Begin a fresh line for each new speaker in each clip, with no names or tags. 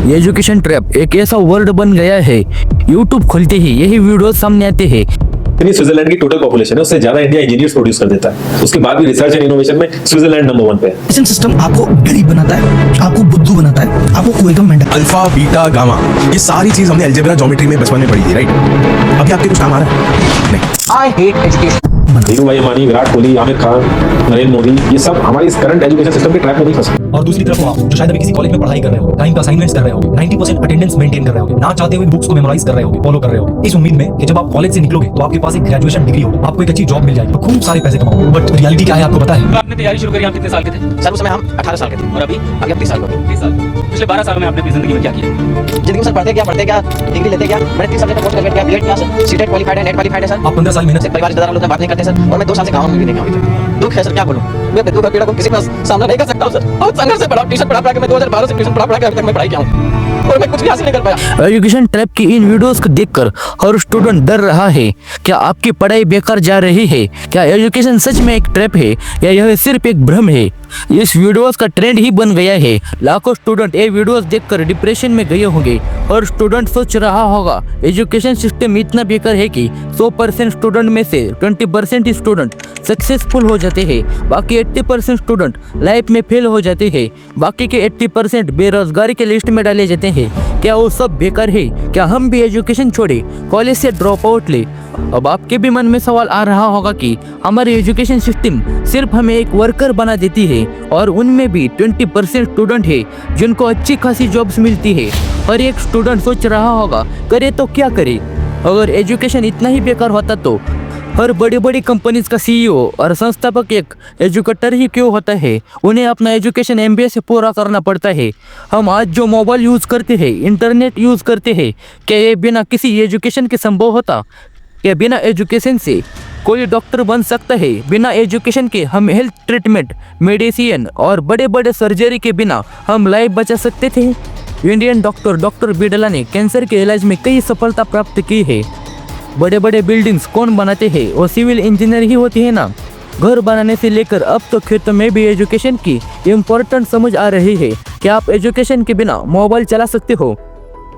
Education trap एक ऐसा word बन गया है, यूट्यूब खोलते ही यही वीडियो सामने आते हैं।
इतनी स्विट्जरलैंड की टोटल पॉपुलेशन है, उससे ज्यादा इंडिया इंजीनियर्स प्रोड्यूस कर देता है। उसके बाद भी रिसर्च एंड इनोवेशन में स्विट्जरलैंड नंबर 1 पे है।
एजुकेशन सिस्टम आपको गरीब बनाता है, आपको बुद्धू बनाता है, आपको कोई कम मेंटल।
अल्फा बीटा गामा, ये सारी चीज हमने अलजेब्रा ज्योमेट्री में बचपन में पढ़ी थी, राइट? अभी आपके कुछ काम आ रहा है? नहीं।
I hate education.
Dhirubhai Ambani, Virat Kohli, Aamir Khan, Narendra Modi, ये सब हमारे इस करंट एजुकेशन सिस्टम के ट्रैप में नहीं फंसे।
और दूसरी तरफ आप जो शायद अभी किसी कॉलेज में पढ़ाई कर रहे हो, टाइम का असाइनमेंट्स कर रहे हो, 90% अटेंडेंस मेंटेन कर रहे हो, ना चाहते हुए बुक्स को मेमोराइज कर रहे हो, फॉलो कर रहे हो, इस उम्मीद में कि जब आप कॉलेज से निकलोगे तो आपके पास एक ग्रेजुएशन डिग्री होगी, आपको एक अच्छी जॉब मिल जाएगी, तो खूब सारे पैसे कमाओगे। बट रियलिटी क्या है आपको पता है?
तो आपने तैयारी शुरू करी, आप कितने साल के थे?
सर उस समय हम 18 साल के थे और अभी आप 30 साल के हो।
30 साल। पिछले 12 सालों में आपने अपनी जिंदगी में क्या किया?
जिंदगी में सर पढ़ते क्या डिग्री लेते क्या, मैंने 3 सब्जेक्ट में कोर्स कंप्लीट किया, बीएड किया सर, सीटेट क्वालिफाइड है, नेट क्वालिफाइड है सर।
आप 15 साल मेहनत से
परिवार रिश्तेदार लोग से बात नहीं करते सर, और मैं 2 साल से गाँव में भी नहीं गया अभी तक। दुख है सर, क्या बोलूं, मैं दुख का पीड़ा को किसी का सामना नहीं कर सकता हूं सर। बहुत संघर्ष से पढ़ा, ट्यूशन पढ़ा के मैं 2012 से ट्यूशन पढ़ा के अभी तक मैं पढ़ाई किया हूं और मैं कुछ भी हासिल नहीं कर पाया।
एजुकेशन ट्रैप की इन वीडियोस को देखकर हर स्टूडेंट डर रहा है। क्या आपकी पढ़ाई बेकार जा रही है? क्या एजुकेशन सच में एक ट्रैप है या यह सिर्फ एक भ्रम है? इस वीडियोस का ट्रेंड ही बन गया है। लाखों स्टूडेंट ये वीडियोस देखकर डिप्रेशन में गए होंगे। हर स्टूडेंट सोच रहा होगा एजुकेशन सिस्टम इतना बेकार है कि 100% स्टूडेंट में से 20% स्टूडेंट सक्सेसफुल हो जाते हैं, बाकी 80% स्टूडेंट लाइफ में फेल हो जाते हैं, बाकी के 80% बेरोजगारी के लिस्ट में डाले जाते हैं। क्या वो सब बेकार है? क्या हम भी एजुकेशन छोड़े, कॉलेज से ड्रॉप आउट ले? अब आपके भी मन में सवाल आ रहा होगा कि हमारी एजुकेशन सिस्टम सिर्फ हमें एक वर्कर बना देती है और उनमें भी 20% स्टूडेंट है जिनको अच्छी खासी जॉब्स मिलती है। हर एक स्टूडेंट सोच रहा होगा करे तो क्या करे? अगर एजुकेशन इतना ही बेकार होता तो हर बड़ी बड़ी कंपनीज का सीईओ और संस्थापक एक एजुकेटर ही क्यों होता है? उन्हें अपना एजुकेशन एमबीए से पूरा करना पड़ता है। हम आज जो मोबाइल यूज़ करते हैं, इंटरनेट यूज़ करते हैं, क्या ये बिना किसी एजुकेशन के संभव होता? क्या बिना एजुकेशन से कोई डॉक्टर बन सकता है? बिना एजुकेशन के हम हेल्थ ट्रीटमेंट, मेडिसिन और बड़े बड़े सर्जरी के बिना हम लाइफ बचा सकते थे? इंडियन डॉक्टर बिरला ने कैंसर के इलाज में कई सफलता प्राप्त की है। बड़े बड़े बिल्डिंग्स कौन बनाते हैं? वो सिविल इंजीनियर ही होती है ना। घर बनाने से लेकर अब तो खेतों में भी एजुकेशन की इम्पोर्टेंट समझ आ रही है। क्या आप एजुकेशन के बिना मोबाइल चला सकते हो?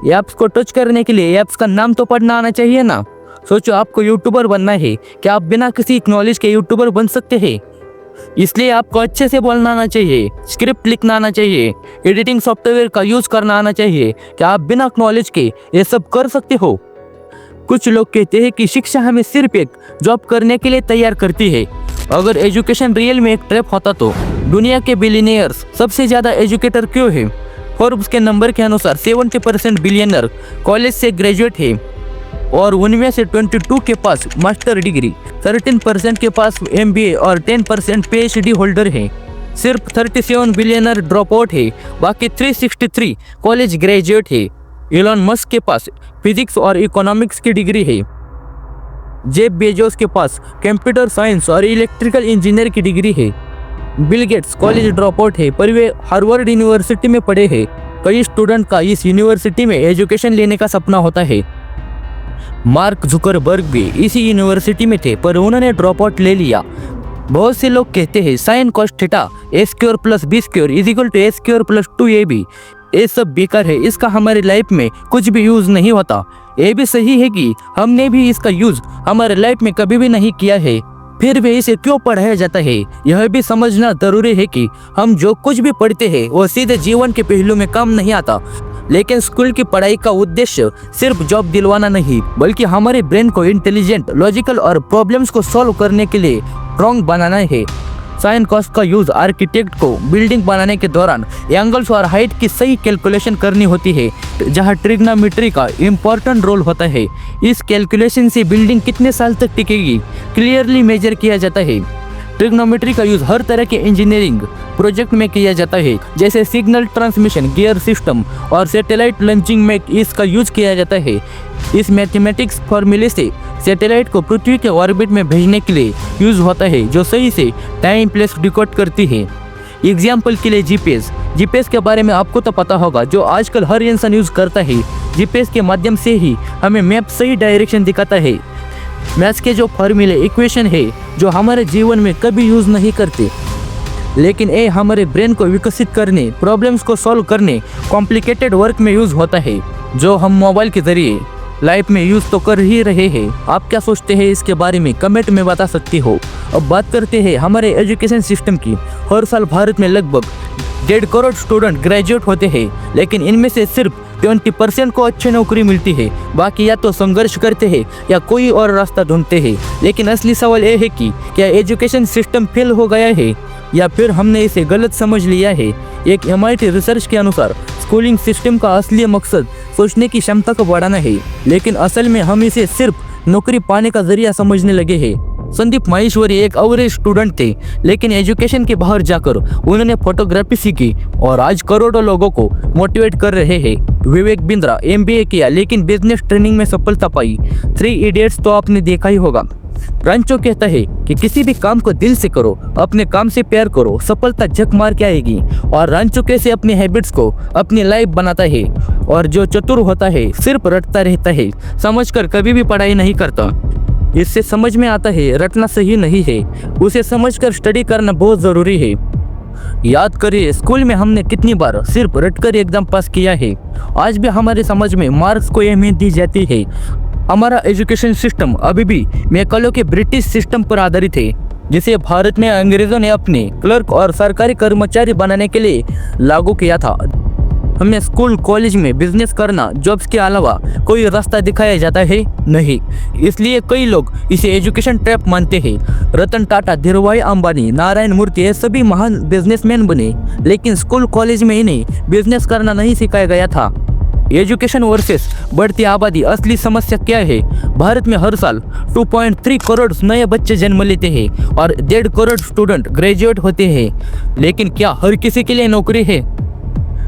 ऐप्स को टच करने के लिए ऐप्स का नाम तो पढ़ना आना चाहिए ना। सोचो आपको यूट्यूबर बनना है, क्या आप बिना किसी नॉलेज के यूट्यूबर बन सकते हैं? इसलिए आपको अच्छे से बोलना आना चाहिए, स्क्रिप्ट लिखना आना चाहिए, एडिटिंग सॉफ्टवेयर का यूज़ करना आना चाहिए। क्या आप बिना नॉलेज के ये सब कर सकते हो? कुछ लोग कहते हैं कि शिक्षा हमें सिर्फ एक जॉब करने के लिए तैयार करती है। अगर एजुकेशन रियल में एक ट्रैप होता तो दुनिया के बिलियनियर्स सबसे ज़्यादा एजुकेटर क्यों है? फोर्ब्स के नंबर के अनुसार 70% बिलियनर कॉलेज से ग्रेजुएट है और उनमें से 22 के पास मास्टर डिग्री, 13% के पास MBA और 10% PhD होल्डर है। सिर्फ 37 बिलियनर ड्रॉप आउट है, बाकी 363 कॉलेज ग्रेजुएट है। इलॉन मस्क के पास फिजिक्स और इकोनॉमिक्स की डिग्री है। जेफ बेजोस के पास कंप्यूटर साइंस और इलेक्ट्रिकल इंजीनियर की डिग्री है। Bill Gates college drop out है पर वे हार्वर्ड यूनिवर्सिटी में पढ़े हैं। कई स्टूडेंट का इस यूनिवर्सिटी में एजुकेशन लेने का सपना होता है। मार्क जुकरबर्ग भी इसी यूनिवर्सिटी में थे पर उन्होंने ड्रॉप आउट ले लिया। बहुत से लोग कहते हैं sine cos theta A² + B² = A² + 2AB। ये सब बेकार है, इसका हमारी लाइफ में कुछ भी यूज़ नहीं होता। ये भी सही है कि हमने भी इसका यूज़ हमारे लाइफ में कभी भी नहीं किया है, फिर भी इसे क्यों पढ़ाया जाता है? यह भी समझना जरूरी है कि हम जो कुछ भी पढ़ते हैं वो सीधे जीवन के पहलू में काम नहीं आता। लेकिन स्कूल की पढ़ाई का उद्देश्य सिर्फ जॉब दिलवाना नहीं, बल्कि हमारे ब्रेन को इंटेलिजेंट, लॉजिकल और प्रॉब्लम्स को सॉल्व करने के लिए स्ट्रॉन्ग बनाना है। साइन कॉस का यूज आर्किटेक्ट को बिल्डिंग बनाने के दौरान एंगल्स और हाइट की सही कैलकुलेशन करनी होती है, जहां ट्रिग्नोमेट्री का इम्पोर्टेंट रोल होता है। इस कैलकुलेशन से बिल्डिंग कितने साल तक टिकेगी क्लियरली मेजर किया जाता है। ट्रिग्नोमेट्री का यूज हर तरह के इंजीनियरिंग प्रोजेक्ट में किया जाता है, जैसे सिग्नल ट्रांसमिशन, गियर सिस्टम और सैटेलाइट लॉन्चिंग में इसका यूज किया जाता है। इस मैथमेटिक्स फॉर्मूले से सैटेलाइट को पृथ्वी के ऑर्बिट में भेजने के लिए यूज होता है, जो सही से टाइम प्लेस डिकोड करती है। एग्जाम्पल के लिए जीपीएस के बारे में आपको तो पता होगा, जो आजकल हर इंसान यूज करता है। जीपीएस के माध्यम से ही हमें मैप सही डायरेक्शन दिखाता है। मैथ्स के जो फॉर्मूले, इक्वेशन है जो हमारे जीवन में कभी यूज नहीं करते, लेकिन ये हमारे ब्रेन को विकसित करने, प्रॉब्लम्स को सॉल्व करने, कॉम्प्लिकेटेड वर्क में यूज होता है, जो हम मोबाइल के जरिए लाइफ में यूज तो कर ही रहे हैं। आप क्या सोचते हैं इसके बारे में कमेंट में बता सकते हो। अब बात करते हैं हमारे एजुकेशन सिस्टम की। हर साल भारत में लगभग 1.5 करोड़ स्टूडेंट ग्रेजुएट होते हैं, लेकिन इनमें से सिर्फ 20% को अच्छी नौकरी मिलती है। बाकी या तो संघर्ष करते हैं या कोई और रास्ता ढूंढते हैं। लेकिन असली सवाल ये है कि क्या एजुकेशन सिस्टम फेल हो गया है या फिर हमने इसे गलत समझ लिया है। एक MIT रिसर्च के अनुसार स्कूलिंग सिस्टम का असली मकसद सोचने की क्षमता को बढ़ाना है, लेकिन असल में हम इसे सिर्फ नौकरी पाने का जरिया समझने लगे हैं। संदीप माहेश्वरी एक एवरेज स्टूडेंट थे, लेकिन एजुकेशन के बाहर जाकर उन्होंने फोटोग्राफी सीखी और आज करोड़ों लोगों को मोटिवेट कर रहे हैं। विवेक बिंद्रा MBA किया, लेकिन बिजनेस ट्रेनिंग में सफलता पाई। 3 इडियट्स तो आपने देखा ही होगा। रांचो कहता है कि किसी भी काम को दिल से करो, अपने काम से प्यार करो, सफलता झक मार के आएगी। और रांचो कैसे अपने हैबिट्स को अपनी लाइफ बनाता है, और जो चतुर होता है सिर्फ रटता रहता है, समझकर कभी भी पढ़ाई नहीं करता। इससे समझ में आता है रटना सही नहीं है, उसे समझकर स्टडी करना बहुत जरूरी है। याद करिए स्कूल में हमने कितनी बार सिर्फ रटकर एग्जाम पास किया है। आज भी हमारे समाज में मार्क्स को अहमियत दी जाती है। हमारा एजुकेशन सिस्टम अभी भी मैकाले के ब्रिटिश सिस्टम पर आधारित है, जिसे भारत में अंग्रेजों ने अपने क्लर्क और सरकारी कर्मचारी बनाने के लिए लागू किया था। हमें स्कूल कॉलेज में बिजनेस करना, जॉब्स के अलावा कोई रास्ता दिखाया जाता है नहीं। इसलिए कई लोग इसे एजुकेशन ट्रैप मानते हैं। रतन टाटा, धीरूभाई अंबानी, नारायण मूर्ति, ये सभी महान बिजनेसमैन बने, लेकिन स्कूल कॉलेज में इन्हें बिजनेस करना नहीं सिखाया गया था। एजुकेशन वर्सेस बढ़ती आबादी। असली समस्या क्या है? भारत में हर साल 2.3 करोड़ नए बच्चे जन्म लेते हैं और 1.5 करोड़ स्टूडेंट ग्रेजुएट होते हैं, लेकिन क्या हर किसी के लिए नौकरी है?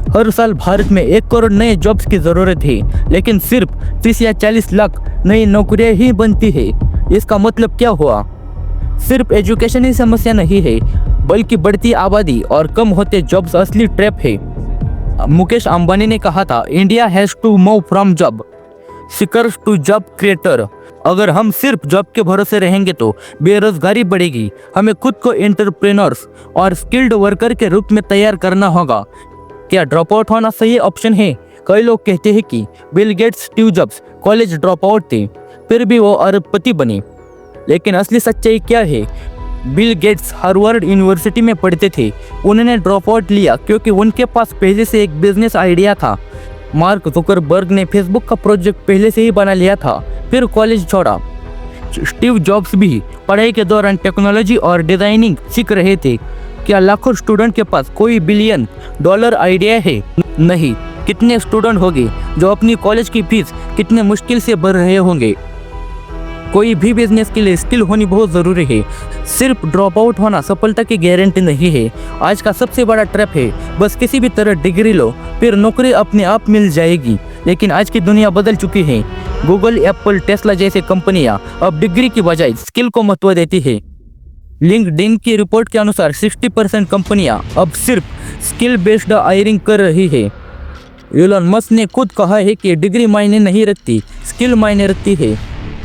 हर साल भारत में 1 करोड़ नए जॉब्स की जरूरत है, लेकिन सिर्फ 30 या 40 लाख नई नौकरियां ही बनती है। इसका मतलब क्या हुआ? सिर्फ एजुकेशन ही समस्या नहीं है, बल्कि बढ़ती आबादी और कम होते जॉब्स असली ट्रैप है। मुकेश अंबानी ने कहा था, India has to move from job seekers to job creator. अगर हम सिर्फ जॉब के भरोसे रहेंगे तो बेरोजगारी बढ़ेगी। हमें खुद को एंटरप्रेन्योर्स और स्किल्ड वर्कर के रूप में तैयार करना होगा। क्या ड्रॉप आउट होना सही ऑप्शन है? कई लोग कहते हैं कि Bill Gates, Steve jobs college drop out थे, फिर भी वो अरबपति बने। लेकिन असली सच्चाई क्या है? बिल गेट्स हार्वर्ड यूनिवर्सिटी में पढ़ते थे। उन्होंने ड्रॉप आउट लिया क्योंकि उनके पास पहले से एक बिजनेस आइडिया था। मार्क जुकरबर्ग ने फेसबुक का प्रोजेक्ट पहले से ही बना लिया था, फिर कॉलेज छोड़ा। स्टीव जॉब्स भी पढ़ाई के दौरान टेक्नोलॉजी और डिजाइनिंग सीख रहे थे। क्या लाखों स्टूडेंट के पास कोई $1 बिलियन आइडिया है? नहीं। कितने स्टूडेंट होंगे जो अपनी कॉलेज की फीस कितने मुश्किल से भर रहे होंगे? कोई भी बिजनेस के लिए स्किल होनी बहुत ज़रूरी है। सिर्फ ड्रॉप आउट होना सफलता की गारंटी नहीं है। आज का सबसे बड़ा ट्रैप है, बस किसी भी तरह डिग्री लो, फिर नौकरी अपने आप मिल जाएगी। लेकिन आज की दुनिया बदल चुकी है। गूगल, एप्पल, टेस्ला जैसे कंपनियां अब डिग्री की बजाय स्किल को महत्व देती है। लिंक्डइन की रिपोर्ट के अनुसार 60% कंपनियां अब सिर्फ स्किल बेस्ड हायरिंग कर रही है। एलन मस्क ने खुद कहा है कि डिग्री मायने नहीं रखती, स्किल मायने रखती है।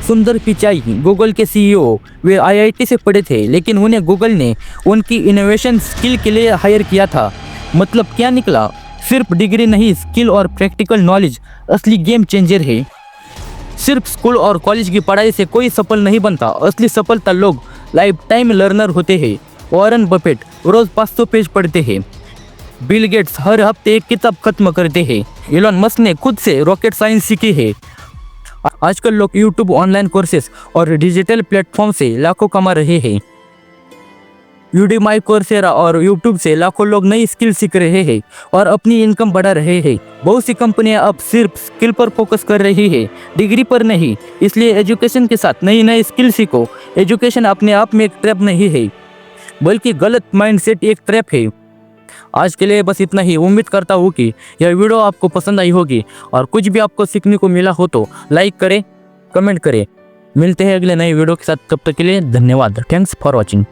सुंदर पिचाई, गूगल के CEO, वे IIT से पढ़े थे, लेकिन उन्हें गूगल ने उनकी इनोवेशन स्किल के लिए हायर किया था। मतलब क्या निकला? सिर्फ डिग्री नहीं, स्किल और प्रैक्टिकल नॉलेज असली गेम चेंजर है। सिर्फ स्कूल और कॉलेज की पढ़ाई से कोई सफल नहीं बनता। असली सफलता लोग लाइफ टाइम लर्नर होते हैं। वॉरेन बफेट रोज 500 पेज पढ़ते हैं। बिल गेट्स हर हफ्ते एक किताब खत्म करते हैं। एलन मस्क ने खुद से रॉकेट साइंस सीखी है। आजकल लोग यूट्यूब, ऑनलाइन कोर्सेस और डिजिटल प्लेटफॉर्म से लाखों कमा रहे हैं। यूडीमाई, कोर्सेरा और यूट्यूब से लाखों लोग नई स्किल सीख रहे हैं और अपनी इनकम बढ़ा रहे हैं। बहुत सी कंपनियां अब सिर्फ स्किल पर फोकस कर रही है, डिग्री पर नहीं। इसलिए एजुकेशन के साथ नई नई स्किल सीखो। एजुकेशन अपने आप में एक ट्रैप नहीं है, बल्कि गलत माइंडसेट एक ट्रैप है। आज के लिए बस इतना ही। उम्मीद करता हूँ कि यह वीडियो आपको पसंद आई होगी और कुछ भी आपको सीखने को मिला हो तो लाइक करें, कमेंट करें। मिलते हैं अगले नए वीडियो के साथ, तब तक के लिए धन्यवाद। Thanks for watching.